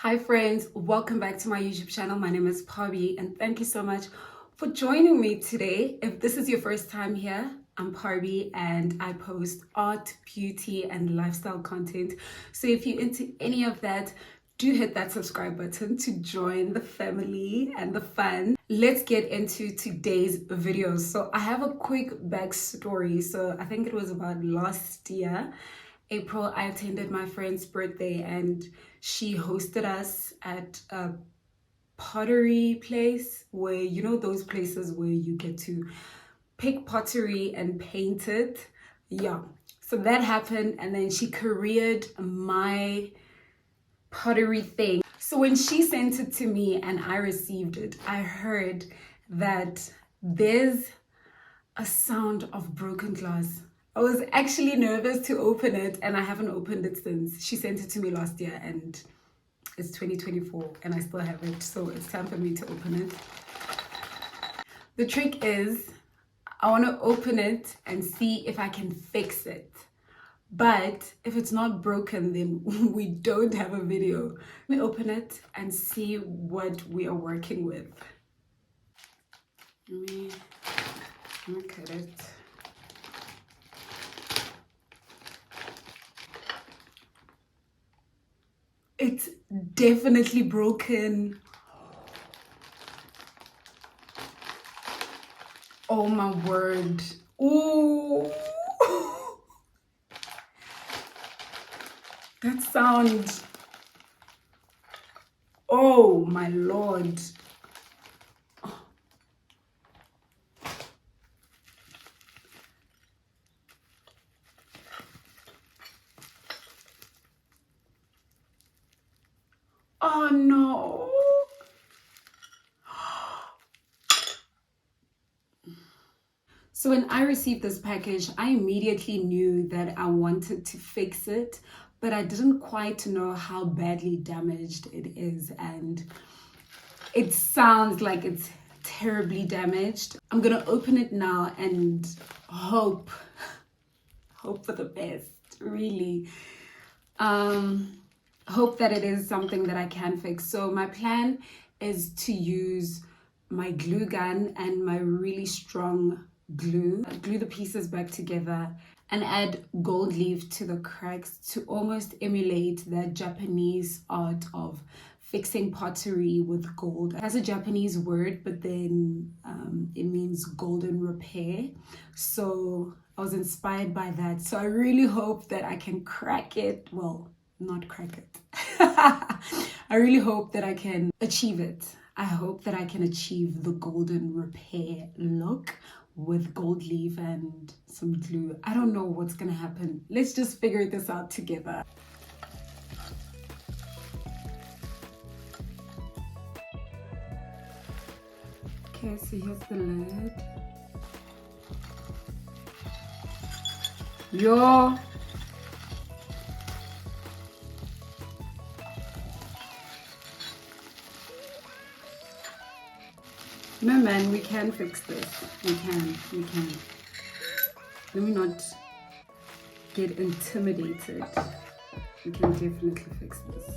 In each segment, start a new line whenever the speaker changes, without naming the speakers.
Hi friends, welcome back to my YouTube channel. My name is Parby and thank you so much for joining me today. If this is your first time here, I'm Parby and I post art, beauty and lifestyle content. So if you're into any of that, do hit that subscribe button to join the family and the fun. Let's get into today's video. So I have a quick backstory. So I think it was about last year, April, I attended my friend's birthday and she hosted us at a pottery place where, you know, those places where you get to pick pottery and paint it. Yeah, so that happened and then she couriered my pottery thing. So when she sent it to me and I received it, I heard that there's a sound of broken glass. I was actually nervous to open it and I haven't opened it since. She sent it to me last year and it's 2024 and I still have it. So it's time for me to open it. The trick is I want to open it and see if I can fix it. But if it's not broken, then we don't have a video. Let me open it and see what we are working with. Let me look at it. It's definitely broken. Oh my word. Oh, that sound. Oh my Lord. Oh no. So when I received this package, I immediately knew that I wanted to fix it, but I didn't quite know how badly damaged it is. And it sounds like it's terribly damaged. I'm gonna open it now and hope for the best, really. Hope that it is something that I can fix. So my plan is to use my glue gun and my really strong glue the pieces back together and add gold leaf to the cracks to almost emulate that Japanese art of fixing pottery with gold. It has a Japanese word, but then it means golden repair. So I was inspired by that. So I really hope that I can crack it. Well, not crack it. I really hope that I can achieve it. I hope that I can achieve the golden repair look with gold leaf and some glue. I don't know what's gonna happen. Let's just figure this out together. Okay, so here's the lid. Yo! No man, we can fix this. We can. Let me not get intimidated. We can definitely fix this.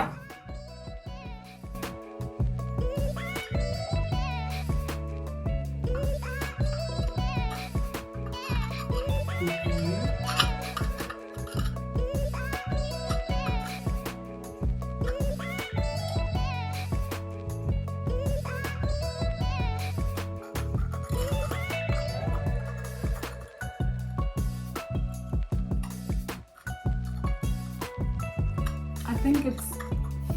I think it's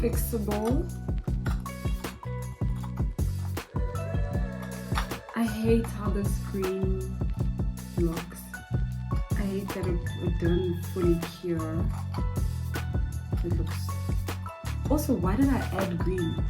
fixable. I hate how the screen looks. I hate that it didn't fully cure. It looks... Also, why did I add green?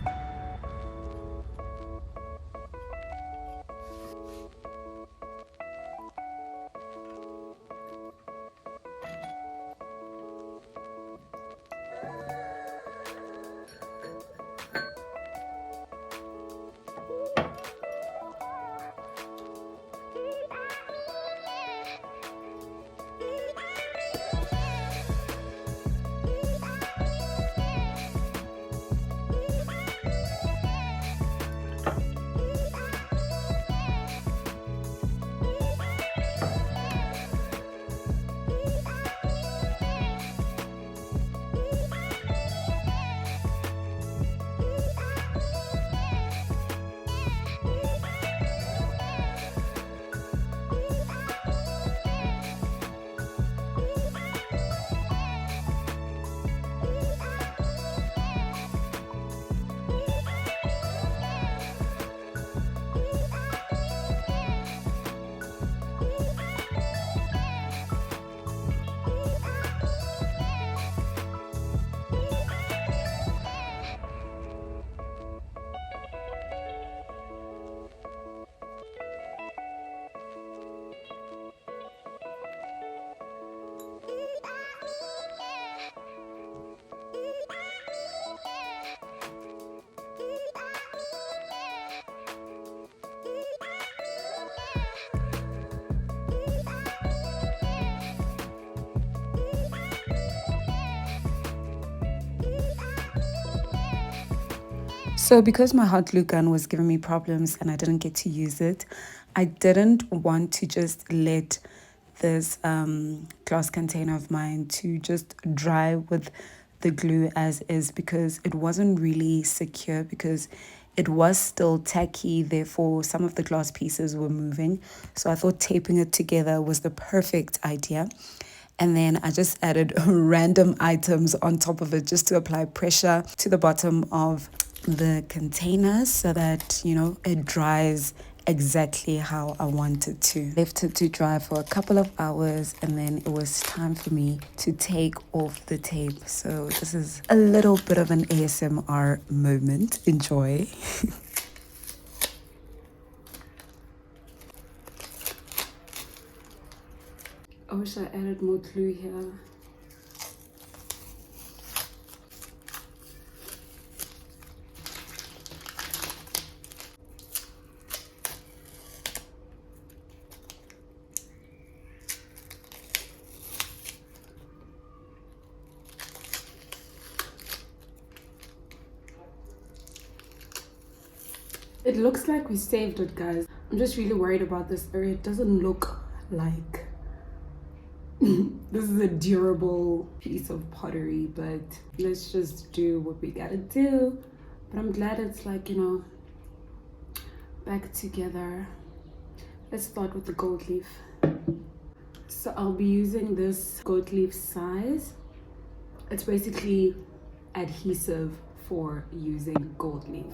So because my hot glue gun was giving me problems and I didn't get to use it, I didn't want to just let this glass container of mine to just dry with the glue as is, because it wasn't really secure, because it was still tacky, therefore some of the glass pieces were moving. So I thought taping it together was the perfect idea. And then I just added random items on top of it just to apply pressure to the bottom of the container so that, you know, it dries exactly how I wanted to. Left it to dry for a couple of hours, and then it was time for me to take off the tape. So this is a little bit of an ASMR moment. Enjoy. I wish I added more glue here. It looks like we saved it, guys. I'm just really worried about this area. It doesn't look like this is a durable piece of pottery, but let's just do what we gotta do. But I'm glad it's like, you know, back together. Let's start with the gold leaf. So I'll be using this gold leaf size. It's basically adhesive for using gold leaf.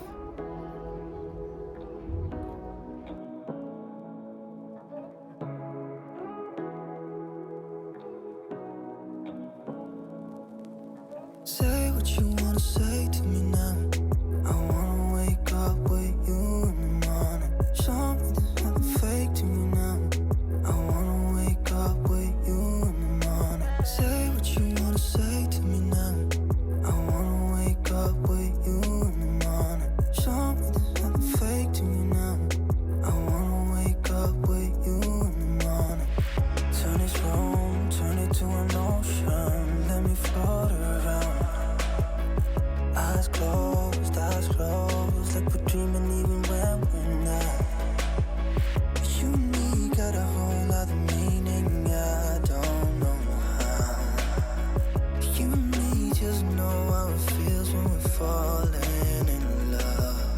Say what you wanna say to me now. I wanna wake up with you in the morning. Show me there's nothing fake to me now. I wanna wake up with you in the morning. Say what you wanna say to me now. I wanna wake up with you in the morning. Show me there's nothing fake to me now. I wanna wake up with you in the morning. Turn this room, turn it to an ocean. Let me float around. Eyes closed, like we're dreaming even when we're not. You and me got a whole other meaning, I don't know how. You and me just know how it feels when we're falling in love.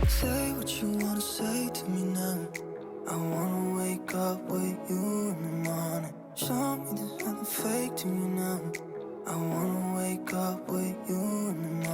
Say what you wanna say to me now. I wanna wake up with you in the morning. Show me there's nothing fake to me now. I wanna wake up with you in the morning.